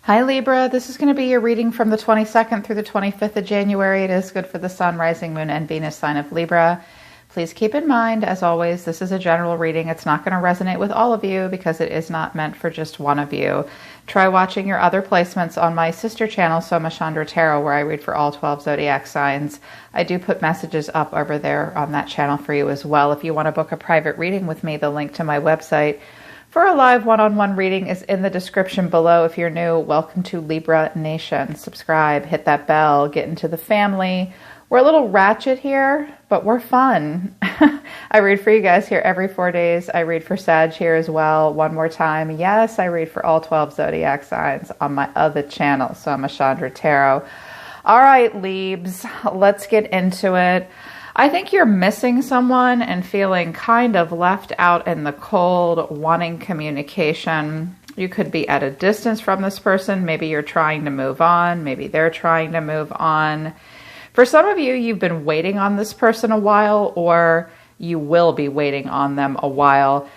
Hi Libra, this is going to be your reading from the 22nd through the 25th of January. It is good for the Sun, Rising, Moon, and Venus sign of Libra. Please keep in mind, as always, this is a general reading. It's not going to resonate with all of you because it is not meant for just one of you. Try watching your other placements on my sister channel, Soma, Chandra Tarot, where I read for all 12 Zodiac signs. I do put messages up over there on that channel for you as well. If you want to book a private reading with me, the link to my website for a live one-on-one reading is in the description below. If you're new, welcome to Libra Nation. Subscribe, hit that bell, get into the family. We're a little ratchet here, but we're fun. I read for you guys here every 4 days. I read for Sag here as well. One more time. Yes, I read for all 12 Zodiac signs on my other channel, Soma, Chandra Tarot. All right, Libs, let's get into it. I think you're missing someone and feeling kind of left out in the cold, wanting communication. You could be at a distance from this person. Maybe you're trying to move on. Maybe they're trying to move on. For some of you, you've been waiting on this person a while, or you will be waiting on them a while.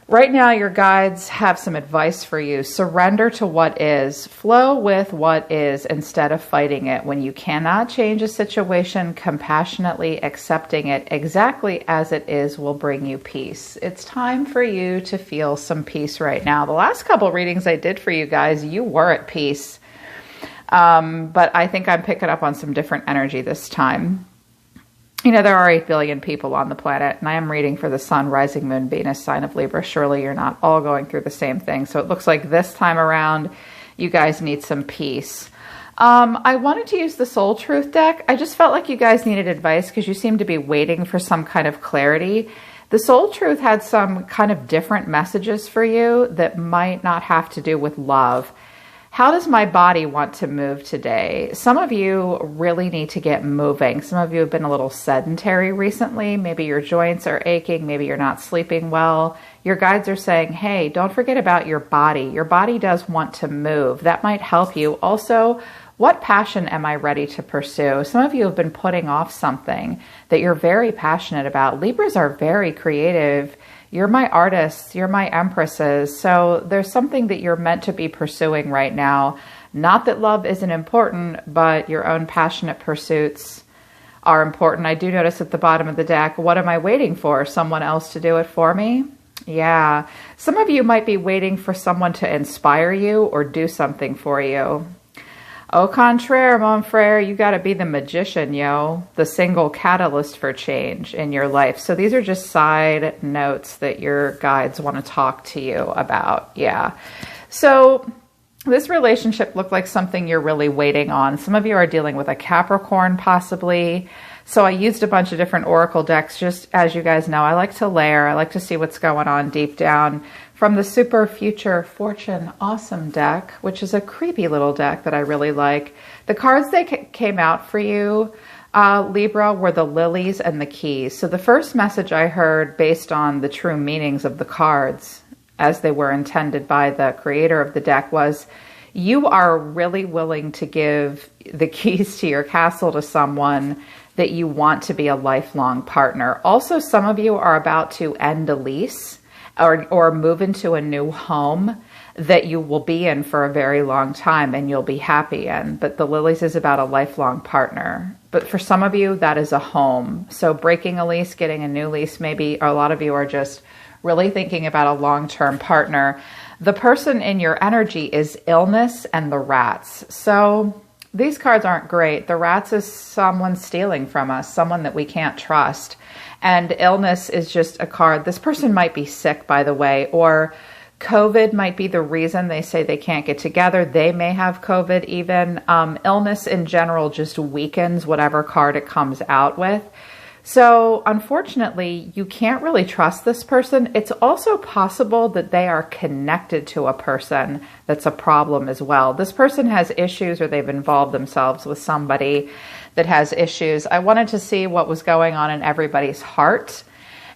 Right now, your guides have some advice for you. Surrender to what is. Flow with what is instead of fighting it. When you cannot change a situation, compassionately accepting it exactly as it is will bring you peace. It's time for you to feel some peace right now. The last couple readings I did for you guys, you were at peace. But I think I'm picking up on some different energy this time. You know, there are 8 billion people on the planet, and I am reading for the Sun, Rising, Moon, Venus sign of Libra. Surely you're not all going through the same thing. So it looks like this time around, you guys need some peace. I wanted to use the Soul Truth deck. I just felt like you guys needed advice because you seem to be waiting for some kind of clarity. The Soul Truth had some kind of different messages for you that might not have to do with love. How does my body want to move today? Some of you really need to get moving. Some of you have been a little sedentary recently. Maybe your joints are aching. Maybe you're not sleeping well. Your guides are saying, hey, don't forget about your body. Your body does want to move. That might help you. Also, what passion am I ready to pursue? Some of you have been putting off something that you're very passionate about. Libras are very creative. You're my artists, you're my empresses. So there's something that you're meant to be pursuing right now. Not that love isn't important, but your own passionate pursuits are important. I do notice at the bottom of the deck, what am I waiting for? Someone else to do it for me? Yeah. Some of you might be waiting for someone to inspire you or do something for you. Au contraire, mon frere, you got to be the magician, yo, the single catalyst for change in your life. So these are just side notes that your guides want to talk to you about. Yeah. So this relationship looked like something you're really waiting on. Some of you are dealing with a Capricorn possibly. So I used a bunch of different oracle decks. Just as you guys know, I like to layer. I like to see what's going on deep down. From the Super Future Fortune Awesome deck, which is a creepy little deck that I really like. The cards that came out for you, Libra, were the lilies and the keys. So the first message I heard based on the true meanings of the cards as they were intended by the creator of the deck was, you are really willing to give the keys to your castle to someone that you want to be a lifelong partner. Also, some of you are about to end a lease or move into a new home that you will be in for a very long time and you'll be happy in. But the lilies is about a lifelong partner. But for some of you, that is a home. So breaking a lease, getting a new lease, maybe a lot of you are just really thinking about a long-term partner. The person in your energy is illness and the rats. So these cards aren't great. The rats is someone stealing from us, someone that we can't trust. And illness is just a card. This person might be sick, by the way, or COVID might be the reason they say they can't get together. They may have COVID even. Illness in general just weakens whatever card it comes out with. So unfortunately, you can't really trust this person. It's also possible that they are connected to a person that's a problem as well. This person has issues or they've involved themselves with somebody that has issues. I wanted to see what was going on in everybody's heart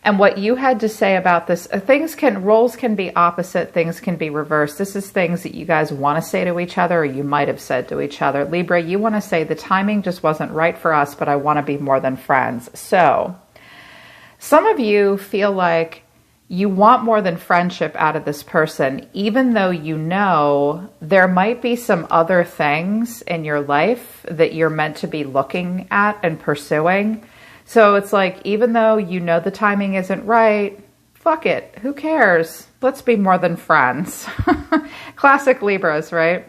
and what you had to say about this. Roles can be opposite, things can be reversed. This is things that you guys want to say to each other or you might have said to each other. Libra, you want to say the timing just wasn't right for us, but I want to be more than friends. So some of you feel like You want more than friendship out of this person, even though you know there might be some other things in your life that you're meant to be looking at and pursuing. So it's like, even though you know the timing isn't right, fuck it. Who cares? Let's be more than friends. Classic Libras, right?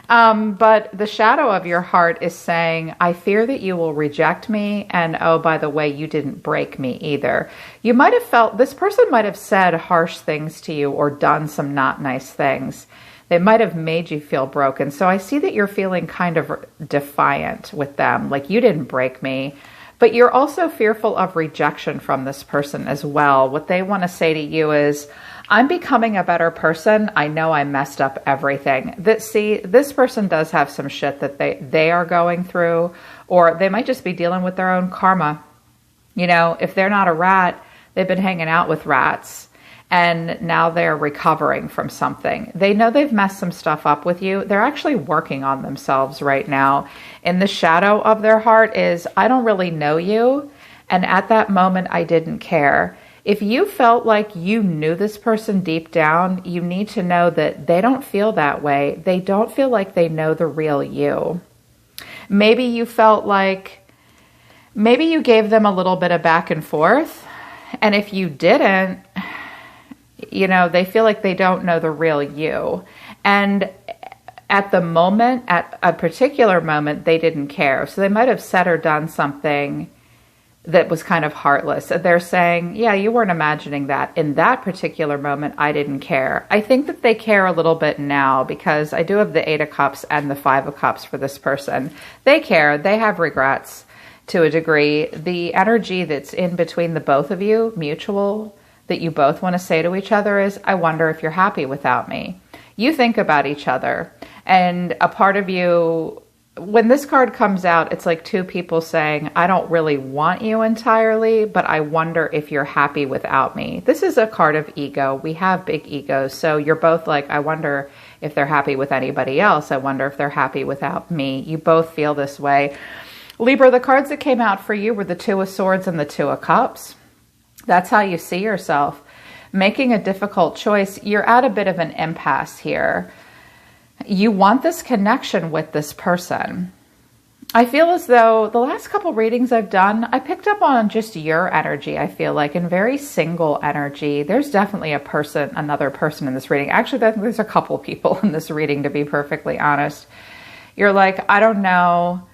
But the shadow of your heart is saying, I fear that you will reject me. And oh, by the way, you didn't break me either. You might have felt, this person might have said harsh things to you or done some not nice things. They might have made you feel broken. So I see that you're feeling kind of defiant with them. Like, you didn't break me. But you're also fearful of rejection from this person as well. What they want to say to you is, I'm becoming a better person. I know I messed up everything. This person does have some shit that they are going through, or they might just be dealing with their own karma. You know, if they're not a rat, they've been hanging out with rats, and now they're recovering from something. They know they've messed some stuff up with you. They're actually working on themselves right now. In the shadow of their heart is, I don't really know you, and at that moment, I didn't care. If you felt like you knew this person deep down, you need to know that they don't feel that way. They don't feel like they know the real you. Maybe you felt like, maybe you gave them a little bit of back and forth. And if you didn't, you know, they feel like they don't know the real you. And at the moment, at a particular moment, they didn't care. So they might have said or done something that was kind of heartless. They're saying, yeah, you weren't imagining that. In that particular moment, I didn't care. I think that they care a little bit now, because I do have the 8 of Cups and the 5 of Cups for this person. They care. They have regrets to a degree. The energy that's in between the both of you, mutual, that you both want to say to each other is, I wonder if you're happy without me. You think about each other. And a part of you, when this card comes out, it's like two people saying, I don't really want you entirely, but I wonder if you're happy without me. This is a card of ego. We have big egos. So you're both like, I wonder if they're happy with anybody else. I wonder if they're happy without me. You both feel this way. Libra, the cards that came out for you were the 2 of Swords and the 2 of Cups. That's how you see yourself. Making a difficult choice. You're at a bit of an impasse here. You want this connection with this person. I feel as though the last couple readings I've done, I picked up on just your energy, I feel like, and very single energy. There's definitely another person in this reading. Actually, I think there's a couple people in this reading, to be perfectly honest. You're like, I don't know.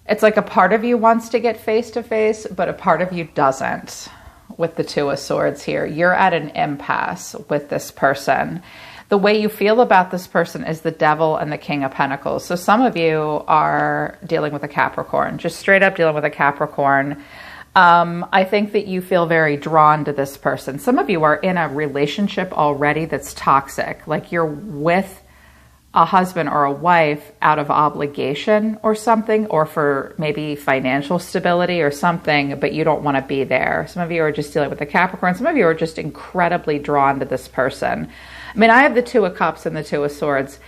It's like a part of you wants to get face to face, but a part of you doesn't with the 2 of Swords here. You're at an impasse with this person. The way you feel about this person is the Devil and the King of Pentacles. So some of you are dealing with a Capricorn, just straight up dealing with a Capricorn. I think that you feel very drawn to this person. Some of you are in a relationship already that's toxic, like you're with a husband or a wife out of obligation or something, or for maybe financial stability or something, but you don't want to be there. Some of you are just dealing with a Capricorn. Some of you are just incredibly drawn to this person. I mean, I have the 2 of Cups and the 2 of Swords.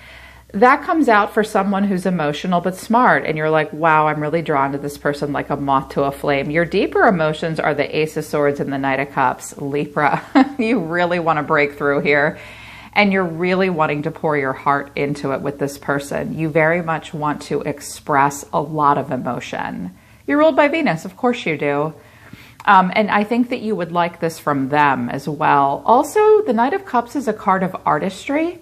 That comes out for someone who's emotional but smart. And you're like, wow, I'm really drawn to this person like a moth to a flame. Your deeper emotions are the Ace of Swords and the Knight of Cups. Libra, you really want to break through here. And you're really wanting to pour your heart into it with this person. You very much want to express a lot of emotion. You're ruled by Venus. Of course you do. And I think that you would like this from them as well. Also, the Knight of Cups is a card of artistry,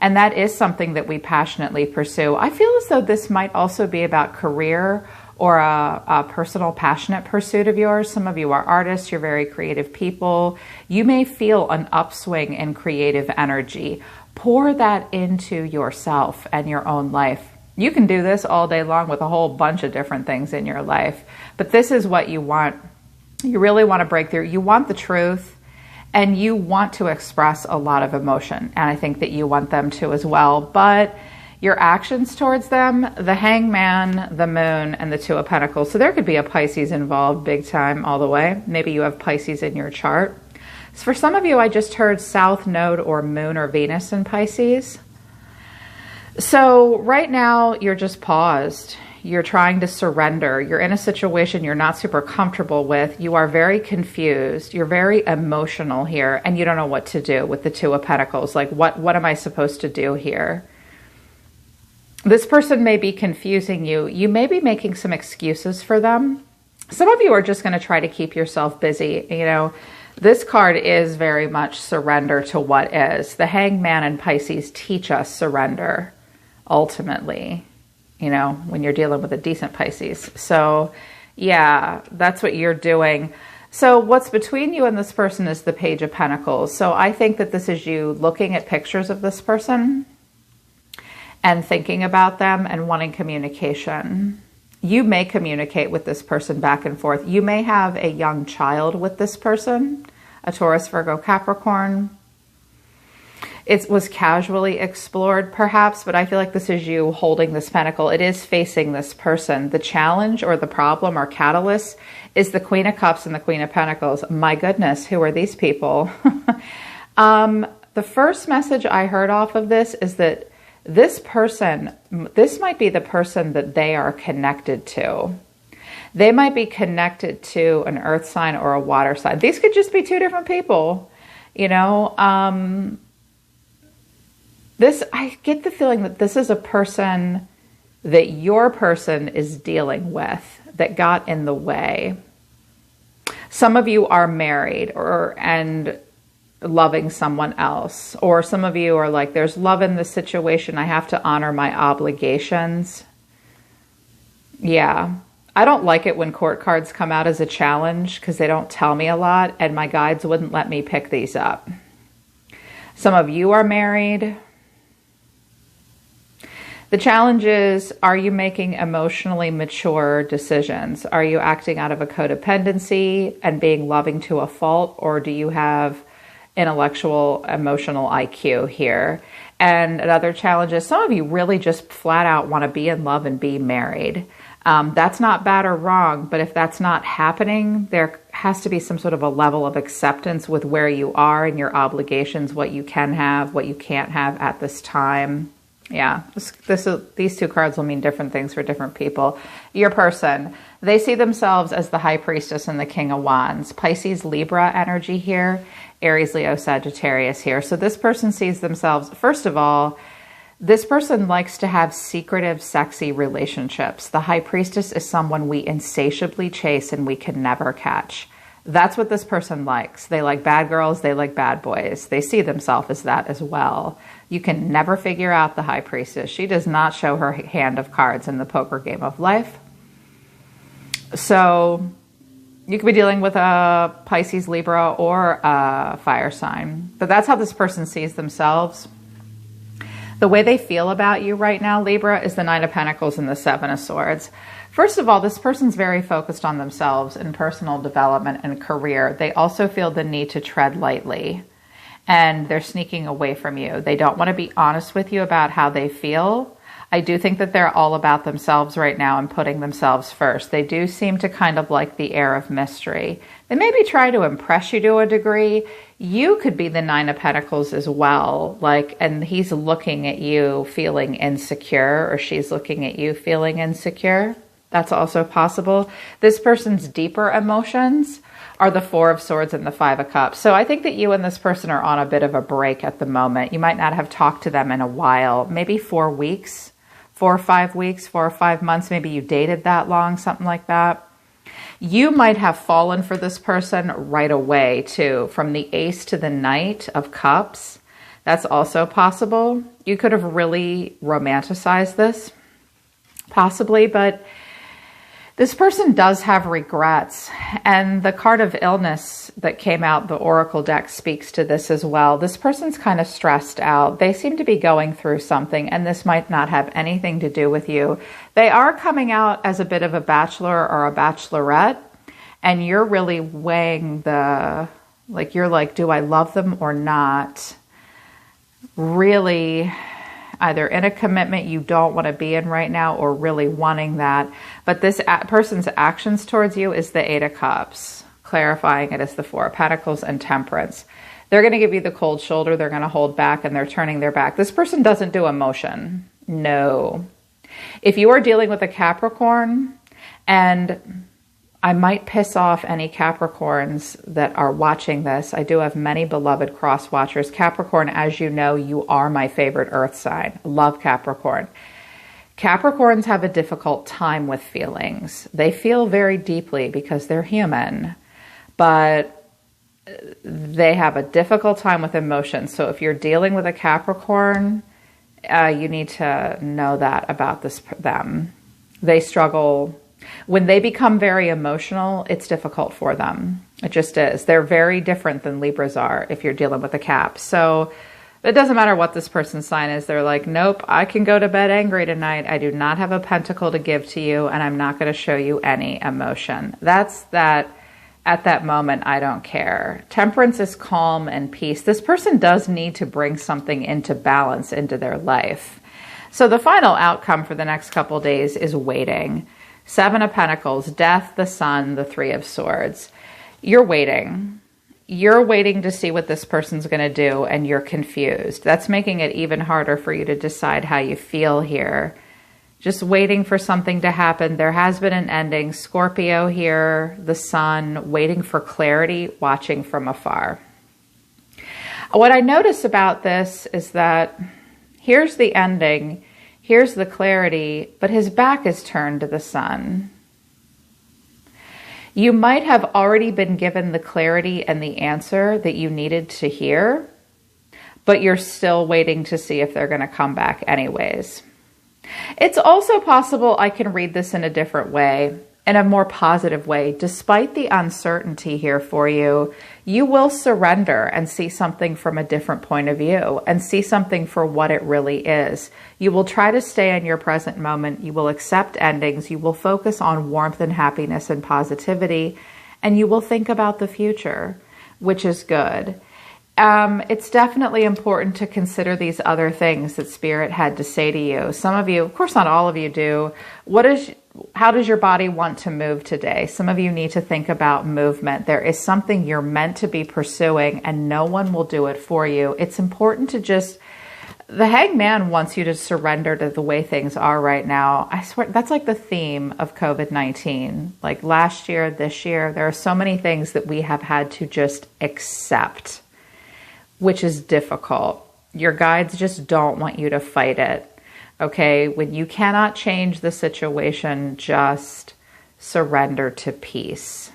and that is something that we passionately pursue. I feel as though this might also be about career or a personal, passionate pursuit of yours. Some of you are artists. You're very creative people. You may feel an upswing in creative energy. Pour that into yourself and your own life. You can do this all day long with a whole bunch of different things in your life, but this is what you want. You really want to break through. You want the truth, and you want to express a lot of emotion. And I think that you want them to as well. But your actions towards them, the Hangman, the Moon, and the 2 of Pentacles. So there could be a Pisces involved big time all the way. Maybe you have Pisces in your chart. So for some of you, I just heard South Node or Moon or Venus in Pisces. So right now, you're just paused. You're trying to surrender. You're in a situation you're not super comfortable with. You are very confused. You're very emotional here, and you don't know what to do with the Two of Pentacles. Like, what am I supposed to do here? This person may be confusing you. You may be making some excuses for them. Some of you are just going to try to keep yourself busy. You know, this card is very much surrender to what is. The Hangman and Pisces teach us surrender, ultimately, you know, when you're dealing with a decent Pisces. So yeah, that's what you're doing. So what's between you and this person is the Page of Pentacles. So I think that this is you looking at pictures of this person and thinking about them and wanting communication. You may communicate with this person back and forth. You may have a young child with this person, a Taurus, Virgo, Capricorn. It was casually explored perhaps, but I feel like this is you holding this pentacle. It is facing this person. The challenge or the problem or catalyst is the Queen of Cups and the Queen of Pentacles. My goodness, who are these people? The first message I heard off of this is that this person, this might be the person that they are connected to. They might be connected to an earth sign or a water sign. These could just be two different people, you know. I get the feeling that this is a person that your person is dealing with that got in the way. Some of you are married and loving someone else, or some of you are like, there's love in this situation. I have to honor my obligations. Yeah. I don't like it when court cards come out as a challenge because they don't tell me a lot, and my guides wouldn't let me pick these up. Some of you are married. The challenge is, are you making emotionally mature decisions? Are you acting out of a codependency and being loving to a fault, or do you have intellectual, emotional IQ here? And another challenge is some of you really just flat out want to be in love and be married. That's not bad or wrong, but if that's not happening, there has to be some sort of a level of acceptance with where you are and your obligations, what you can have, what you can't have at this time. Yeah, these two cards will mean different things for different people. Your person, they see themselves as the High Priestess and the King of Wands. Pisces, Libra energy here. Aries, Leo, Sagittarius here. So this person sees themselves, first of all, this person likes to have secretive, sexy relationships. The High Priestess is someone we insatiably chase and we can never catch. That's what this person likes. They like bad girls. They like bad boys. They see themselves as that as well. You can never figure out the High Priestess. She does not show her hand of cards in the poker game of life. So you could be dealing with a Pisces, Libra, or a fire sign. But that's how this person sees themselves. The way they feel about you right now, Libra, is the Nine of Pentacles and the Seven of Swords. First of all, this person's very focused on themselves in personal development and career. They also feel the need to tread lightly, and they're sneaking away from you. They don't want to be honest with you about how they feel. I do think that they're all about themselves right now and putting themselves first. They do seem to kind of like the air of mystery. They maybe try to impress you to a degree. You could be the Nine of Pentacles as well, and he's looking at you feeling insecure, or she's looking at you feeling insecure. That's also possible. This person's deeper emotions are the Four of Swords and the Five of Cups. So I think that you and this person are on a bit of a break at the moment. You might not have talked to them in a while, maybe 4 weeks, 4 or 5 weeks, 4 or 5 months. Maybe you dated that long, something like that. You might have fallen for this person right away too, from the Ace to the Knight of Cups. That's also possible. You could have really romanticized this, possibly, but this person does have regrets, and the card of illness that came out, the Oracle deck, speaks to this as well. This person's kind of stressed out. They seem to be going through something, and this might not have anything to do with you. They are coming out as a bit of a bachelor or a bachelorette, and you're really weighing you're like, do I love them or not? Really either in a commitment you don't want to be in right now, or really wanting that. But this person's actions towards you is the Eight of Cups, clarifying it as the Four of Pentacles and Temperance. They're going to give you the cold shoulder. They're going to hold back, and they're turning their back. This person doesn't do emotion. No. If you are dealing with a Capricorn, and I might piss off any Capricorns that are watching this. I do have many beloved cross watchers. Capricorn, as you know, you are my favorite earth sign. Love Capricorn. Capricorns have a difficult time with feelings. They feel very deeply because they're human, but they have a difficult time with emotions. So if you're dealing with a Capricorn, you need to know that about them. They struggle. When they become very emotional, it's difficult for them. It just is. They're very different than Libras are if you're dealing with a Cap. So it doesn't matter what this person's sign is. They're like, nope, I can go to bed angry tonight. I do not have a pentacle to give to you, and I'm not going to show you any emotion. That's that. At that moment, I don't care. Temperance is calm and peace. This person does need to bring something into balance into their life. So the final outcome for the next couple days is waiting. 7 of Pentacles, Death, the Sun, the 3 of Swords. You're waiting. You're waiting to see what this person's going to do, and you're confused. That's making it even harder for you to decide how you feel here. Just waiting for something to happen. There has been an ending. Scorpio here, the Sun, waiting for clarity, watching from afar. What I notice about this is that here's the ending. Here's the clarity, but his back is turned to the Sun. You might have already been given the clarity and the answer that you needed to hear, but you're still waiting to see if they're going to come back anyways. It's also possible I can read this in a different way, in a more positive way. Despite the uncertainty here for you, you will surrender and see something from a different point of view and see something for what it really is. You will try to stay in your present moment. You will accept endings. You will focus on warmth and happiness and positivity, and you will think about the future, which is good. It's definitely important to consider these other things that Spirit had to say to you. Some of you, of course not all of you do. How does your body want to move today? Some of you need to think about movement. There is something you're meant to be pursuing, and no one will do it for you. It's important to the Hangman wants you to surrender to the way things are right now. I swear, that's like the theme of COVID-19. Like last year, this year, there are so many things that we have had to just accept, which is difficult. Your guides just don't want you to fight it. Okay, when you cannot change the situation, just surrender to peace.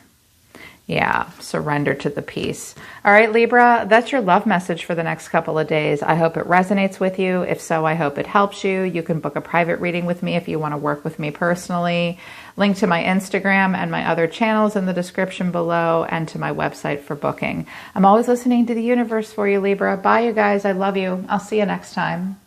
Yeah, surrender to the peace. All right, Libra, that's your love message for the next couple of days. I hope it resonates with you. If so, I hope it helps you. You can book a private reading with me if you want to work with me personally. Link to my Instagram and my other channels in the description below, and to my website for booking. I'm always listening to the universe for you, Libra. Bye, you guys. I love you. I'll see you next time.